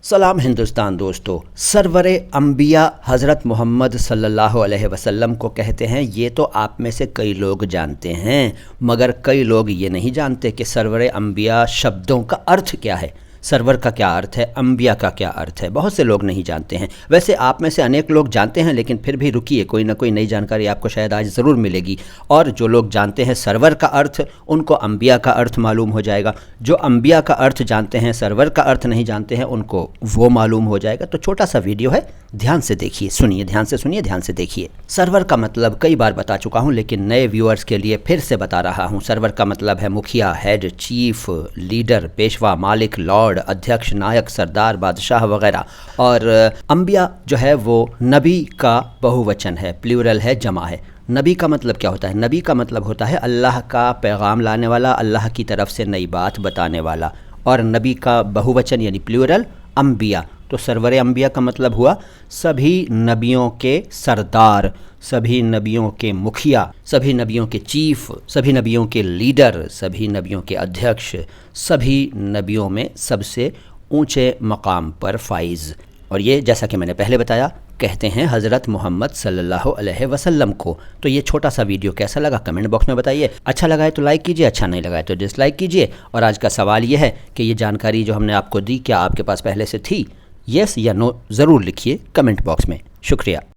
सलाम हिंदुस्तान दोस्तों। सरवरे अंबिया हज़रत मोहम्मद सल्लल्लाहु अलैहि वसल्लम को कहते हैं। ये तो आप में से कई लोग जानते हैं, मगर कई लोग ये नहीं जानते कि सरवरे अंबिया शब्दों का अर्थ क्या है। सरवर का क्या अर्थ है, अंबिया का क्या अर्थ है, बहुत से लोग नहीं जानते हैं। वैसे आप में से अनेक लोग जानते हैं, लेकिन फिर भी रुकिए, कोई ना कोई नई जानकारी आपको शायद आज ज़रूर मिलेगी। और जो लोग जानते हैं सरवर का अर्थ, उनको अंबिया का अर्थ मालूम हो जाएगा। जो अंबिया का अर्थ जानते हैं, सरवर का अर्थ नहीं जानते हैं, उनको वो मालूम हो जाएगा। तो छोटा सा वीडियो है, ध्यान से देखिए, सुनिए, ध्यान से सुनिए, ध्यान से देखिए। सरवर का मतलब कई बार बता चुका हूँ, लेकिन नए व्यूअर्स के लिए फिर से बता रहा हूँ। सरवर का मतलब है मुखिया, हेड, चीफ, लीडर, पेशवा, मालिक, लॉर्ड, अध्यक्ष, नायक, सरदार, बादशाह वगैरह। और अंबिया जो है वो नबी का बहुवचन है, प्लूरल है, जमा है। नबी का मतलब क्या होता है? नबी का मतलब होता है अल्लाह का पैगाम लाने वाला, अल्लाह की तरफ से नई बात बताने वाला। और नबी का बहुवचन यानी प्लूरल अंबिया। तो सरवर अंबिया का मतलब हुआ सभी नबियों के सरदार, सभी नबियों के मुखिया, सभी नबियों के चीफ, सभी नबियों के लीडर, सभी नबियों के अध्यक्ष, सभी नबियों में सबसे ऊंचे मकाम पर फाइज। और ये जैसा कि मैंने पहले बताया, कहते हैं हज़रत मोहम्मद सल्लल्लाहु अलैहि वसल्लम को। तो ये छोटा सा वीडियो कैसा लगा कमेंट बॉक्स में बताइए। अच्छा लगा है तो लाइक कीजिए, अच्छा नहीं लगा है तो डिसलाइक कीजिए। और आज का सवाल ये है कि ये जानकारी जो हमने आपको दी, क्या आपके पास पहले से थी? येस या नो ज़रूर लिखिए कमेंट बॉक्स में। शुक्रिया।